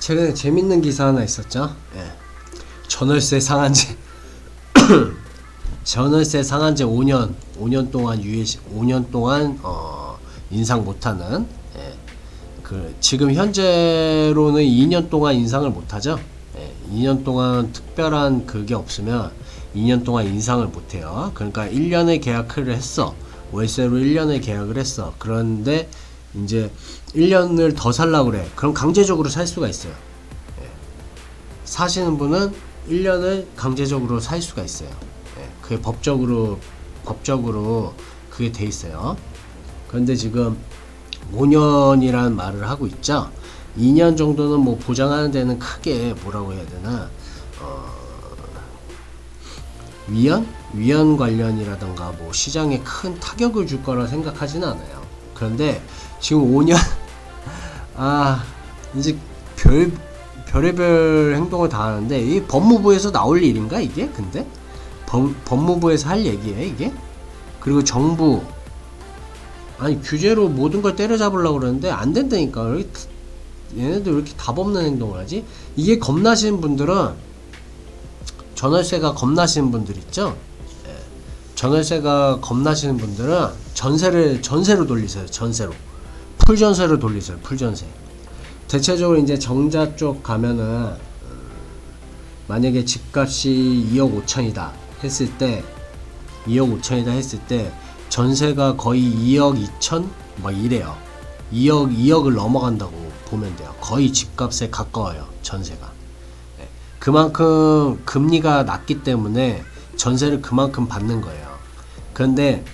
최근에 재밌는 기사 하나 있었죠. 예. 전월세 상한제 전월세 상한제 5년 동안 5년 동안 인상 못하는, 예. 지금 현재로는 2년 동안 인상을 못하죠. 예. 2년 동안 특별한 그게 없으면 2년 동안 인상을 못해요. 그러니까 1년의 계약을 했어. 월세로 1년의 계약을 했어. 그런데 이제 1년을 더 살라고 그래. 그럼 강제적으로 살 수가 있어요. 예. 사시는 분은 1년을 강제적으로 살 수가 있어요. 예. 그게 법적으로 그게 돼 있어요. 그런데 지금 5년이라는 말을 하고 있죠. 2년 정도는 뭐 보장하는 데는 크게 뭐라고 해야 되나, 위헌 관련이라던가 뭐 시장에 큰 타격을 줄 거라 생각하지는 않아요. 그런데 지금 5년 이제 별의별 행동을 다 하는데, 이 법무부에서 나올 일인가 이게? 근데 법무부에서 할 얘기예요 이게? 그리고 정부 규제로 모든 걸 때려잡으려고 그러는데 안 된다니까. 얘네들 왜 이렇게 답 없는 행동을 하지? 이게 겁나시는 분들은, 전월세가 겁나시는 분들 있죠? 예. 전월세가 겁나시는 분들은 전세로 돌리세요. 전세로. 풀전세로 돌리세요. 풀전세. 대체적으로 이제 정자 쪽 가면은, 만약에 집값이 2억 5천이다 했을 때, 2억 5천이다 했을 때, 전세가 거의 2억 2천? 막 이래요. 2억을 넘어간다고 보면 돼요. 거의 집값에 가까워요. 전세가. 그만큼 금리가 낮기 때문에 전세를 그만큼 받는 거예요. 그런데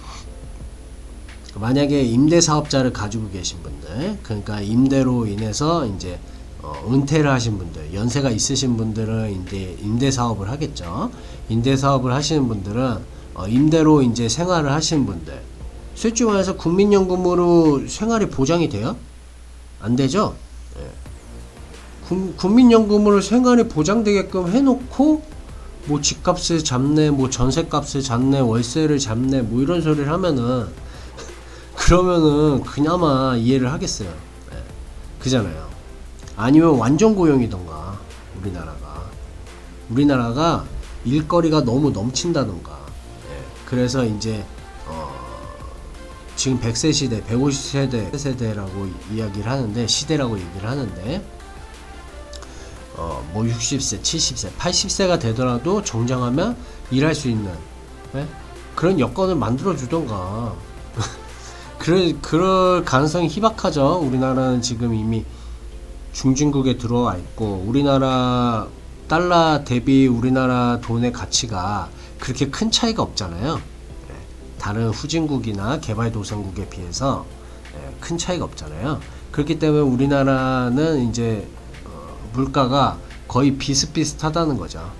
만약에 임대사업자를 가지고 계신 분들, 그러니까 임대로 인해서 이제 은퇴를 하신 분들, 연세가 있으신 분들은 이제 임대사업을 하겠죠. 임대사업을 하시는 분들은 임대로 이제 생활을 하시는 분들, 솔직히 말해서 국민연금으로 생활이 보장이 돼요? 안 되죠? 국민연금으로 생활이 보장되게끔 해놓고, 뭐 집값을 잡네, 뭐 전세값을 잡네, 월세를 잡네, 뭐 이런 소리를 하면은 그러면은 그나마 이해를 하겠어요. 네. 그잖아요. 아니면 완전 고용이던가, 우리나라가 일거리가 너무 넘친다던가. 네. 그래서 이제 지금 100세 시대, 150세대 세대라고 이야기를 하는데, 시대라고 얘기를 하는데, 뭐 60세, 70세, 80세가 되더라도 정장하면 일할 수 있는, 네? 그런 여건을 만들어 주던가. 그럴 가능성이 희박하죠. 우리나라는 지금 이미 중진국에 들어와 있고, 우리나라 달러 대비 우리나라 돈의 가치가 그렇게 큰 차이가 없잖아요. 네. 다른 후진국이나 개발도상국에 비해서 큰 차이가 없잖아요. 그렇기 때문에 우리나라는 이제 물가가 거의 비슷비슷하다는 거죠.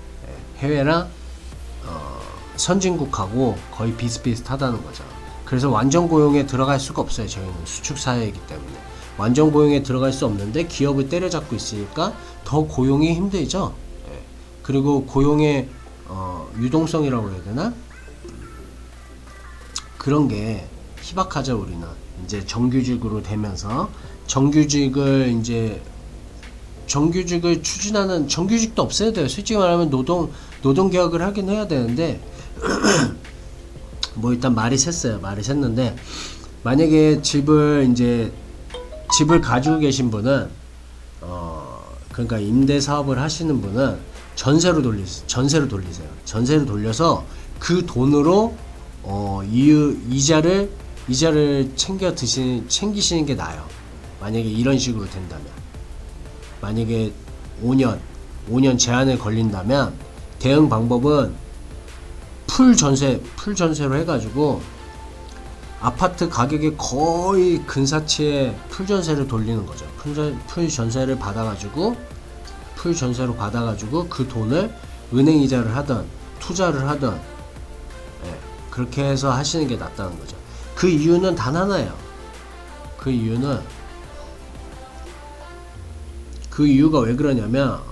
해외나 선진국하고 거의 비슷비슷하다는 거죠. 그래서 완전 고용에 들어갈 수가 없어요. 저희는 수축 사회이기 때문에 완전 고용에 들어갈 수 없는데, 기업을 때려잡고 있으니까 더 고용이 힘들죠. 그리고 고용의 유동성이라고 해야 되나? 그런 게 희박하죠. 우리는 이제 정규직으로 되면서, 정규직을 추진하는, 정규직도 없애야 돼요. 솔직히 말하면 노동개혁을 하긴 해야 되는데 뭐 일단 말이 샜는데, 만약에 집을 가지고 계신 분은, 그러니까 임대 사업을 하시는 분은 전세로 돌리세요. 전세를 돌려서 그 돈으로 이자를 챙기시는 게 나아요. 만약에 이런 식으로 된다면. 만약에 5년 제한에 걸린다면, 대응 방법은 풀전세로 해가지고 아파트 가격의 거의 근사치의 풀전세를 돌리는 거죠. 풀전세로 받아가지고 그 돈을 은행 이자를 하든 투자를 하든, 그렇게 해서 하시는 게 낫다는 거죠. 그 이유는 단 하나예요. 그 이유가 왜 그러냐면,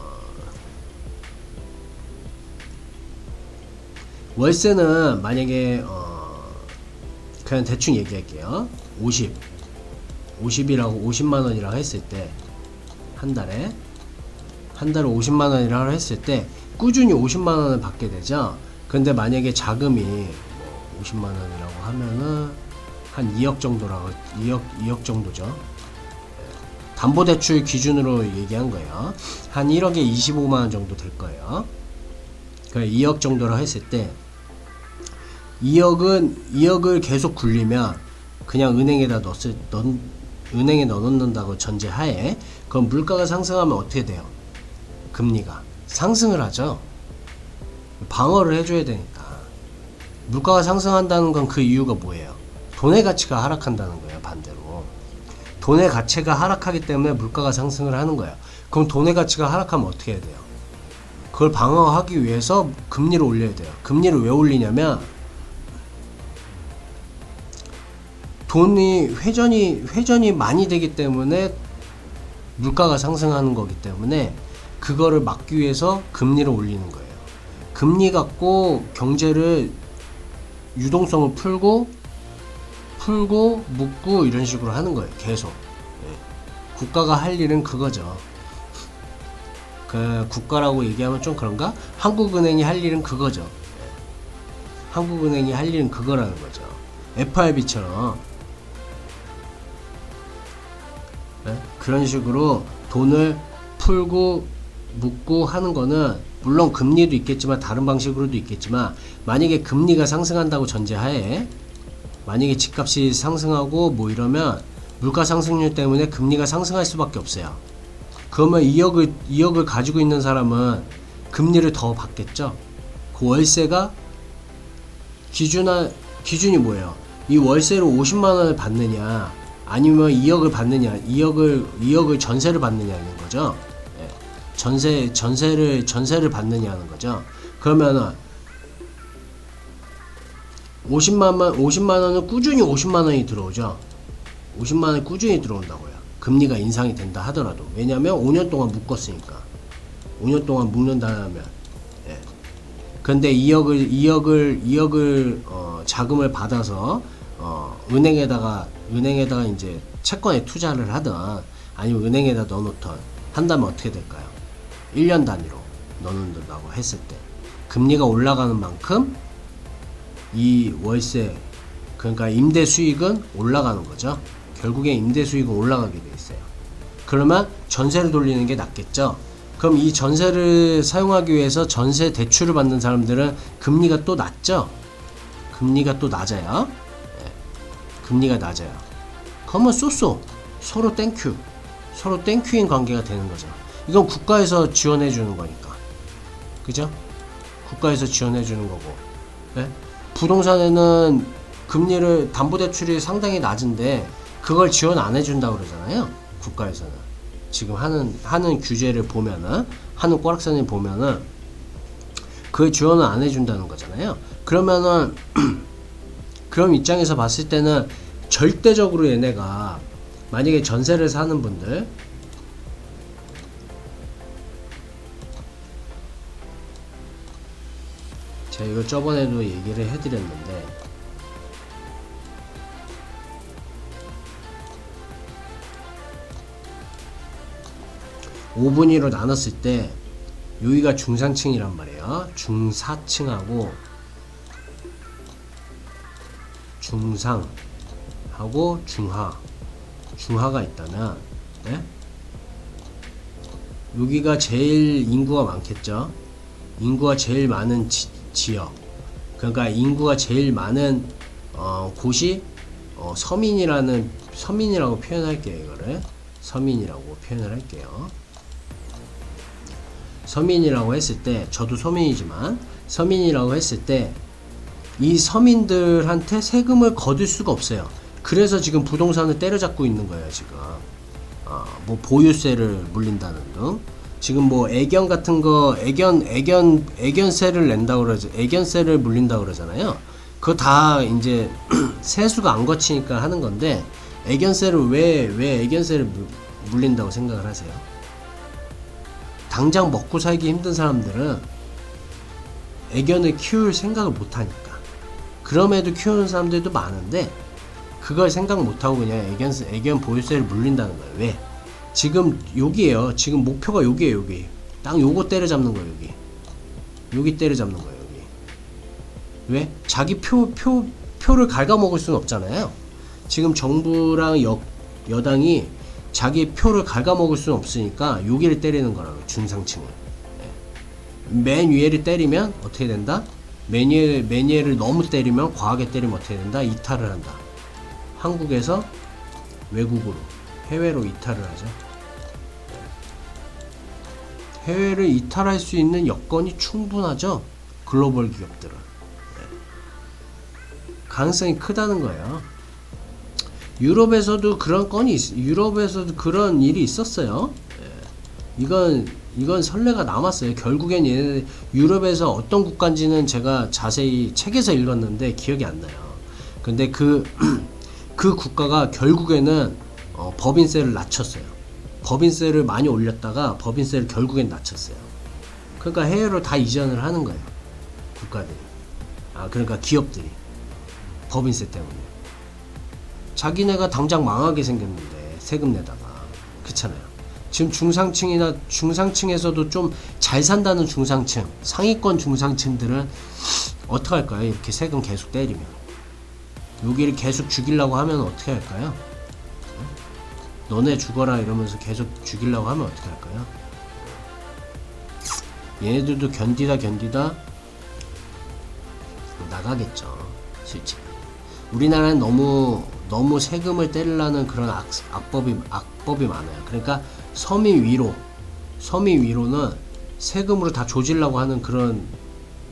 월세는 만약에 그냥 대충 얘기할게요. 50이라고 50만원이라고 했을 때, 한 달에 한 달에 50만 원이라고 했을 때 꾸준히 50만 원을 받게 되죠. 근데 만약에 자금이 뭐 50만 원이라고 하면은 한 2억 정도라고 2억 정도죠. 담보대출 기준으로 얘기한 거예요. 한 1억에 25만 원 정도 될 거예요. 그래 2억 정도로 했을 때 2억을 계속 굴리면 그냥 은행에 넣어놓는다고 전제하에 그럼 물가가 상승하면 어떻게 돼요? 금리가 상승을 하죠. 방어를 해줘야 되니까. 물가가 상승한다는 건 그 이유가 뭐예요? 돈의 가치가 하락한다는 거예요. 반대로 돈의 가치가 하락하기 때문에 물가가 상승을 하는 거예요. 그럼 돈의 가치가 하락하면 어떻게 해야 돼요? 그걸 방어하기 위해서 금리를 올려야 돼요. 금리를 왜 올리냐면 돈이 회전이 많이 되기 때문에 물가가 상승하는 거기 때문에 그거를 막기 위해서 금리를 올리는 거예요. 금리 갖고 경제를 유동성을 풀고 묶고 이런 식으로 하는 거예요. 계속. 국가가 할 일은 그거죠. 그 국가라고 얘기하면 좀 그런가? 한국은행이 할 일은 그거죠. 한국은행이 할 일은 그거라는 거죠. FRB처럼 그런 식으로 돈을 풀고 묶고 하는 거는 물론 금리도 있겠지만 다른 방식으로도 있겠지만 만약에 금리가 상승한다고 전제하에 만약에 집값이 상승하고 뭐 이러면 물가 상승률 때문에 금리가 상승할 수밖에 없어요. 그러면 2억을 가지고 있는 사람은 금리를 더 받겠죠. 그 월세가 기준이 뭐예요? 이 월세로 50만 원을 받느냐 아니면 2억을 받느냐 2억을 전세를 받느냐는 거죠. 전세를 받느냐는 거죠. 그러면은 50만 원은 꾸준히 50만 원이 들어오죠. 50만 원이 꾸준히 들어온다고요. 금리가 인상이 된다 하더라도. 왜냐면 5년 동안 묶었으니까. 5년 동안 묶는다면. 근데 2억을 자금을 받아서 은행에다가 이제 채권에 투자를 하든 아니면 은행에다 넣어놓던 한다면 어떻게 될까요? 1년 단위로 넣는다고 했을 때 금리가 올라가는 만큼 이 월세 그러니까 임대 수익은 올라가는 거죠. 결국에 임대 수익은 올라가게 돼 있어요. 그러면 전세를 돌리는 게 낫겠죠. 그럼 이 전세를 사용하기 위해서 전세 대출을 받는 사람들은 금리가 또 낮죠. 금리가 또 낮아요. 금리가 낮아요. 그러면 서로 땡큐인 관계가 되는 거죠. 이건 국가에서 지원해 주는 거니까. 그죠? 국가에서 지원해 주는 거고. 부동산에는 금리를 담보대출이 상당히 낮은데 그걸 지원 안 해준다고 그러잖아요. 국가에서는 지금 하는 규제를 보면은 하는 꼬락선을 보면은 그 지원을 안 해준다는 거잖아요. 그러면은 그런 입장에서 봤을 때는 절대적으로 얘네가 만약에 전세를 사는 분들 제가 이거 저번에도 얘기를 해드렸는데 5분위로 나눴을 때 여기가 중산층이란 말이에요. 중사층하고 중상하고 중하가 있다면 여기가 제일 인구가 많겠죠. 인구가 제일 많은 지역 그러니까 인구가 제일 많은 곳이 서민이라고 표현할게요. 이거를 서민이라고 표현을 할게요. 서민이라고 했을 때 저도 서민이지만 서민이라고 했을 때 이 서민들한테 세금을 거둘 수가 없어요. 그래서 지금 부동산을 때려잡고 있는 거예요. 지금 뭐 보유세를 물린다는 등 지금 뭐 애견 같은 거 애견세를 낸다고 그러죠. 애견세를 물린다고 그러잖아요. 그거 다 이제 세수가 안 거치니까 하는 건데 애견세를 왜 애견세를 물린다고 생각을 하세요? 당장 먹고 살기 힘든 사람들은 애견을 키울 생각을 못 하니까. 그럼에도 키우는 사람들도 많은데 그걸 생각 못 하고 그냥 애견 보유세를 물린다는 거예요. 왜? 지금 여기에요. 지금 목표가 여기에요. 딱 요거 때려잡는 거예요. 여기 때려잡는 거예요. 여기. 왜? 자기 표를 갉아먹을 수는 없잖아요. 지금 정부랑 여당이 자기 표를 갉아먹을 수는 없으니까 여기를 때리는 거라고. 중상층을. 맨 위에를 때리면 어떻게 된다? 맨 위에를 너무 때리면, 과하게 때리면 어떻게 된다? 이탈을 한다. 한국에서 외국으로, 해외로 이탈을 하죠. 해외를 이탈할 수 있는 여건이 충분하죠. 글로벌 기업들은. 가능성이 크다는 거예요. 유럽에서도 유럽에서도 그런 일이 있었어요. 이건 선례가 남았어요. 결국엔 얘네 유럽에서 어떤 국가인지는 제가 자세히 책에서 읽었는데 기억이 안 나요. 근데 그 국가가 결국에는 법인세를 낮췄어요. 법인세를 많이 올렸다가 법인세를 결국엔 낮췄어요. 그러니까 해외로 다 이전을 하는 거예요. 국가들이. 그러니까 기업들이. 법인세 때문에. 자기네가 당장 망하게 생겼는데 세금 내다가. 그렇잖아요. 지금 중상층에서도 좀 잘 산다는 중상층, 상위권 중상층들은 어떡할까요? 이렇게 세금 계속 때리면. 여기를 계속 죽이려고 하면 어떻게 할까요? 너네 죽어라 이러면서 계속 죽이려고 하면 어떻게 할까요? 얘네들도 견디다 나가겠죠. 실제 우리나라는 너무 세금을 때리려는 그런 악법이 많아요. 그러니까 서민 위로는 세금으로 다 조지려고 하는 그런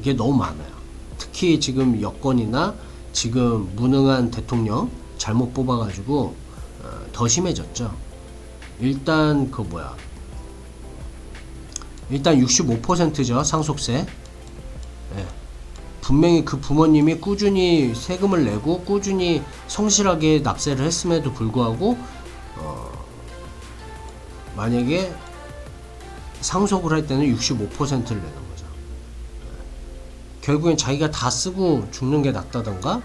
게 너무 많아요. 특히 지금 여권이나 지금 무능한 대통령 잘못 뽑아가지고 더 심해졌죠. 일단 65%죠 상속세. 분명히 그 부모님이 꾸준히 세금을 내고 꾸준히 성실하게 납세를 했음에도 불구하고 만약에 상속을 할 때는 65%를 내는 거죠. 결국엔 자기가 다 쓰고 죽는 게 낫다던가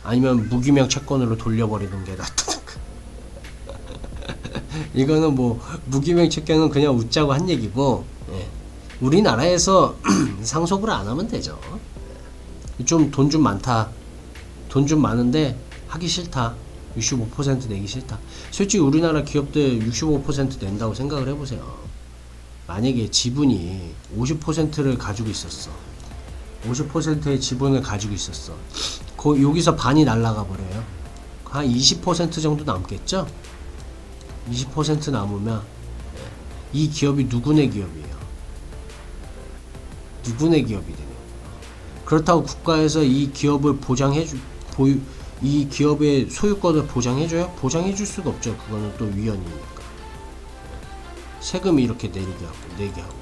아니면 무기명 채권으로 돌려버리는 게 낫다던가. 이거는 뭐 무기명 채권은 그냥 웃자고 한 얘기고, 우리나라에서 상속을 안 하면 되죠. 좀 돈 좀 많다. 돈 좀 많은데 하기 싫다. 65% 내기 싫다. 솔직히 우리나라 기업들 65% 낸다고 생각을 해보세요. 만약에 지분이 50%를 가지고 있었어. 50%의 지분을 가지고 있었어. 여기서 반이 날라가 버려요. 한 20% 정도 남겠죠? 20% 남으면 이 기업이 누구네 기업이에요? 누구네 기업이 되냐? 그렇다고 국가에서 이 기업을 이 기업의 소유권을 보장해줘요? 보장해줄 수가 없죠. 그거는 또 위헌이니까. 세금이 이렇게 내게 하고.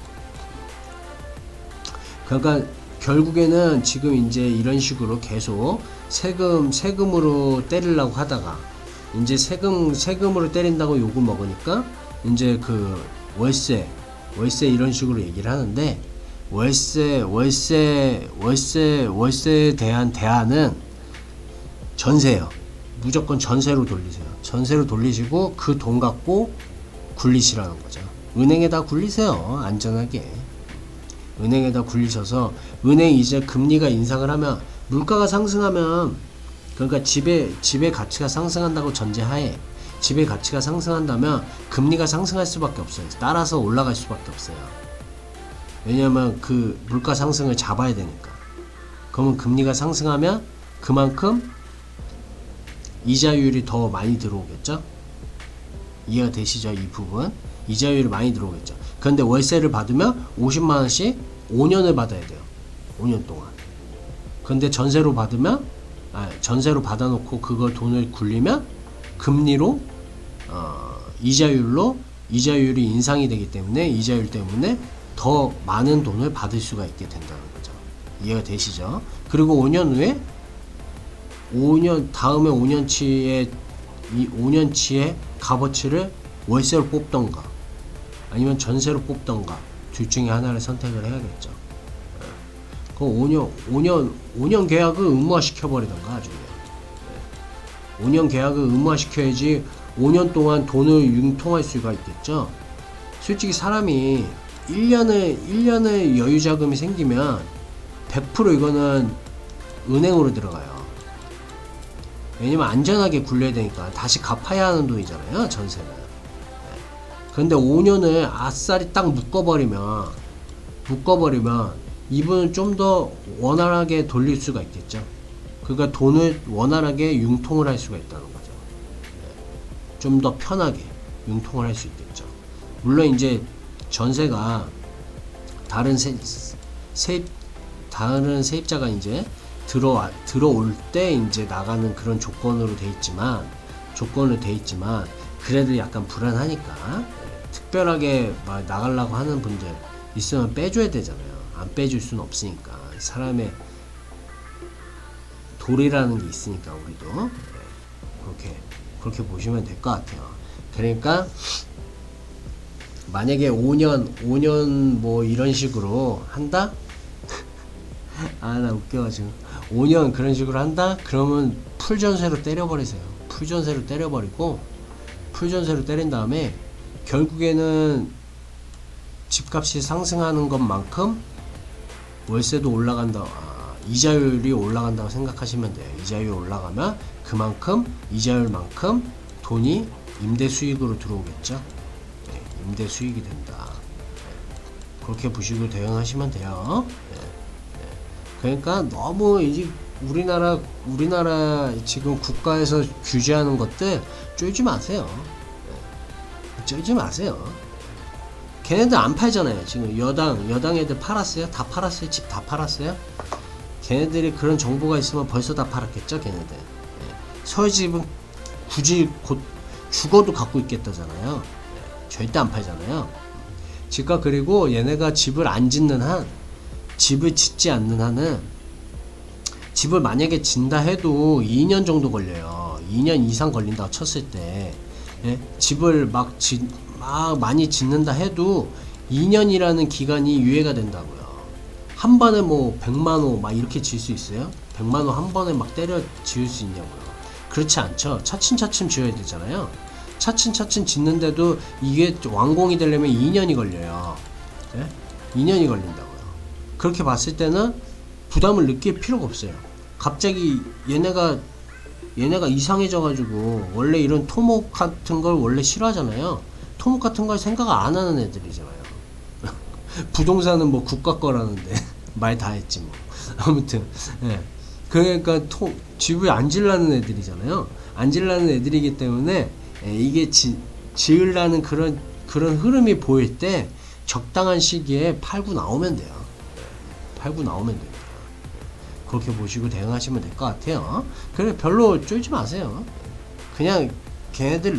그러니까 결국에는 지금 이제 이런 식으로 계속 세금으로 때리려고 하다가 이제 세금으로 때린다고 욕을 먹으니까 이제 그 월세 이런 식으로 얘기를 하는데 월세에 대한 대안은 전세요. 무조건 전세로 돌리세요. 전세로 돌리시고 그 돈 갖고 굴리시라는 거죠. 은행에다 굴리세요. 안전하게. 은행에다 굴리셔서 은행이 이제 금리가 인상을 하면 물가가 상승하면 그러니까 집의 가치가 상승한다고 전제하에 집의 가치가 상승한다면 금리가 상승할 수밖에 없어요. 따라서 올라갈 수밖에 없어요. 왜냐면 그 물가 상승을 잡아야 되니까. 그러면 금리가 상승하면 그만큼 이자율이 더 많이 들어오겠죠? 이해가 되시죠? 이 부분. 이자율이 많이 들어오겠죠. 그런데 월세를 받으면 50만원씩 5년을 받아야 돼요. 5년 동안. 근데 전세로 받아놓고 그걸 돈을 굴리면 금리로 이자율이 인상이 되기 때문에 이자율 때문에 더 많은 돈을 받을 수가 있게 된다는 거죠. 이해가 되시죠? 그리고 5년 후에 다음에 5년치의 값어치를 월세로 뽑던가 아니면 전세로 뽑던가 둘 중에 하나를 선택을 해야겠죠. 그 5년 계약을 의무화시켜버리던가 아주 그냥. 5년 계약을 의무화시켜야지 5년 동안 돈을 융통할 수가 있겠죠. 솔직히 사람이 1년의 여유 자금이 생기면 100% 이거는 은행으로 들어가요. 왜냐면 안전하게 굴려야 되니까. 다시 갚아야 하는 돈이잖아요, 전세는. 그런데 5년을 아싸리 딱 묶어버리면 이분은 좀 더 원활하게 돌릴 수가 있겠죠. 그러니까 돈을 원활하게 융통을 할 수가 있다는 거죠. 좀 더 편하게 융통을 할 수 있겠죠. 물론 이제 전세가 다른 세입자가 이제 들어올 때 이제 나가는 그런 조건으로 돼 있지만 그래도 약간 불안하니까 특별하게 막 나가려고 하는 분들 있으면 빼줘야 되잖아요. 안 빼줄 수는 없으니까. 사람의 도리라는 게 있으니까 우리도 그렇게 보시면 될 것 같아요. 그러니까 만약에 5년 뭐 이런 식으로 한다? 아, 나 웃겨가지고 5년 그런 식으로 한다? 그러면 풀전세로 때려버리세요. 풀전세로 때린 다음에 결국에는 집값이 상승하는 것만큼 월세도 올라간다. 이자율이 올라간다고 생각하시면 돼요. 이자율이 올라가면 그만큼 이자율만큼 돈이 임대 수익으로 들어오겠죠. 네, 임대 수익이 된다. 네, 그렇게 보시고 대응하시면 돼요. 네, 네. 그러니까 너무 이제 우리나라 지금 국가에서 규제하는 것들 쫄지 마세요. 네, 쫄지 마세요. 걔네들 안 팔잖아요. 지금 여당 애들 팔았어요? 다 팔았어요? 집 다 팔았어요? 걔네들이 그런 정보가 있으면 벌써 다 팔았겠죠, 걔네들. 네. 서울집은 굳이 곧 죽어도 갖고 있겠다잖아요. 네. 절대 안 팔잖아요. 집값. 그리고 얘네가 집을 짓지 않는 한은, 집을 만약에 진다 해도 2년 정도 걸려요. 2년 이상 걸린다고 쳤을 때, 예? 집을 막 많이 짓는다 해도 2년이라는 기간이 유예가 된다고요. 한 번에 뭐 100만호 막 이렇게 지을 수 있어요? 100만호 한 번에 막 때려 지을 수 있냐고요. 그렇지 않죠. 차츰차츰 지어야 되잖아요. 차츰차츰 짓는데도 이게 완공이 되려면 2년이 걸려요. 네? 2년이 걸린다고요. 그렇게 봤을 때는 부담을 느낄 필요가 없어요. 갑자기 얘네가 이상해져가지고, 원래 이런 토목 같은 걸 원래 싫어하잖아요. 토목 같은 걸 생각 안 하는 애들이잖아요. 부동산은 뭐 국가 거라는데 말 다 했지 뭐. 아무튼 예. 그러니까 집을 안 질라는 애들이잖아요. 안 질라는 애들이기 때문에 이게 지으려는 그런 흐름이 보일 때 적당한 시기에 팔고 나오면 돼요. 팔고 나오면 됩니다. 그렇게 보시고 대응하시면 될 것 같아요. 그래, 별로 쫄지 마세요. 그냥 걔네들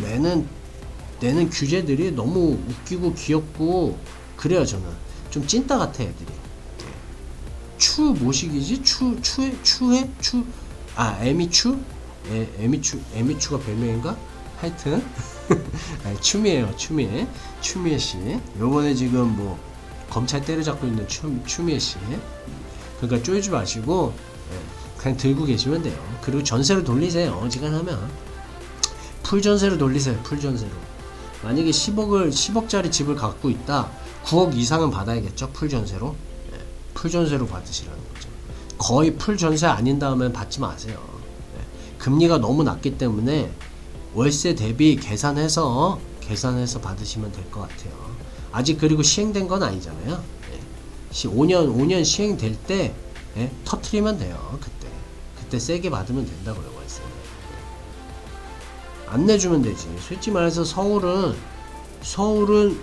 내는 규제들이 너무 웃기고 귀엽고 그래요. 저는 좀 찐따 같아 애들이. 뭐시기지? 에미추가 별명인가? 하여튼 추미애요. 추미애 씨. 요번에 지금 뭐 검찰 때려잡고 있는 추미애 씨. 그러니까 쫄지 마시고 그냥 들고 계시면 돼요. 그리고 전세로 돌리세요. 어지간하면 풀전세로 돌리세요. 풀전세로. 만약에 10억짜리 집을 갖고 있다, 9억 이상은 받아야겠죠. 풀전세로. 풀전세로 받으시라는 거죠. 거의 풀전세 아닌 다음엔 받지 마세요. 금리가 너무 낮기 때문에 월세 대비 계산해서 받으시면 될 것 같아요. 아직 그리고 시행된 건 아니잖아요. 5년 시행될 때 터트리면 돼요. 그때 세게 받으면 된다고요. 월세. 안 내주면 되지. 솔직히 말해서 서울은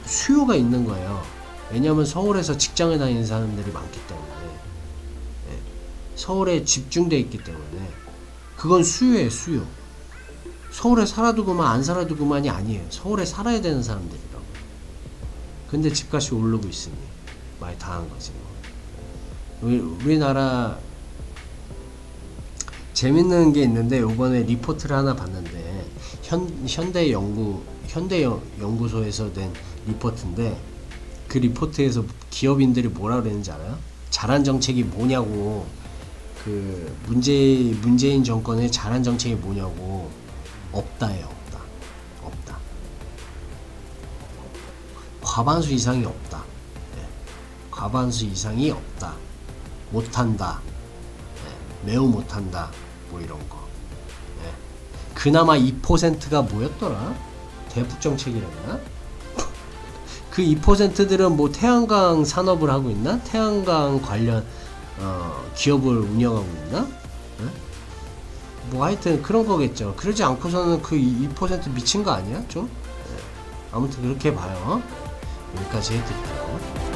수요가 있는 거예요. 왜냐면 서울에서 직장을 다니는 사람들이 많기 때문에, 서울에 집중돼 있기 때문에 그건 수요예요. 수요. 서울에 살아도 그만 안 살아도 그만이 아니에요. 서울에 살아야 되는 사람들이라고. 근데 집값이 오르고 있으니 말 다 한 거지 뭐. 우리나라 재밌는 게 있는데, 요번에 리포트를 하나 봤는데, 현대 연구소에서 낸 리포트인데, 그 리포트에서 기업인들이 뭐라 그랬는지 알아요? 잘한 정책이 뭐냐고. 그 문재인 정권의 잘한 정책이 뭐냐고. 없다예요. 없다. 과반수 이상이 없다. 과반수 이상이 없다, 못한다, 매우 못한다, 뭐 이런 거. 그나마 2%가 뭐였더라? 대북 정책이랬나? 그 2%들은 뭐 태양광 산업을 하고 있나? 태양광 관련 기업을 운영하고 있나? 뭐 하여튼 그런 거겠죠. 그러지 않고서는 그 2% 미친 거 아니야? 좀? 아무튼 그렇게 봐요. 여기까지 해드릴게요.